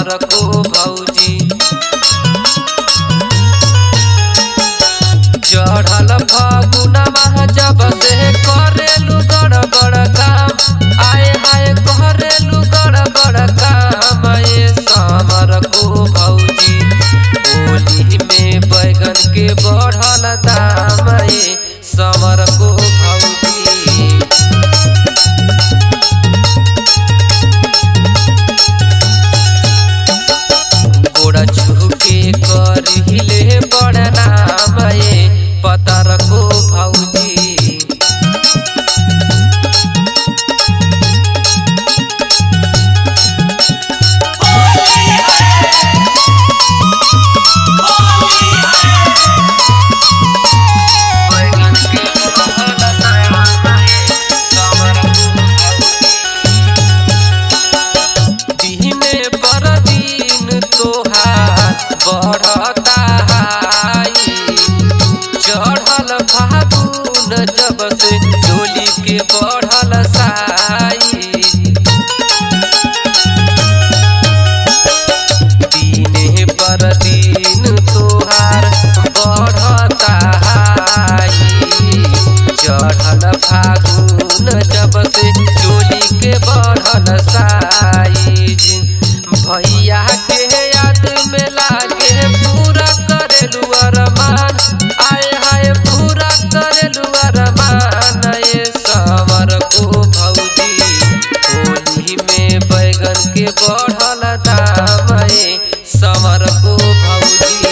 समर को भौजी। चढ़ल फागुनमा जब से करेलू गड़बड़ काम, आए हाय करेलू गड़बड़ काम ये समर को भौजी। होली में बैगन के बढ़ल दाम ये समर को भौजी। गोड़ा छुके करिले बड़ नाम ये पतर को भौजी। बढ़ता हाई चढ़ल फागुन जब से डोली के बढ़ल साई। दिने पर दिन तोहार बढ़ता हाई चढ़ल फागुन जब से डोली के बढ़ल साई। भैया के याद में लागे पूरा करेलू अरमान, आए हाय पूरा करेलू अरमान ये समर को भौजी। होली में बैगन के बढ़ल दाम ये समर को भौजी।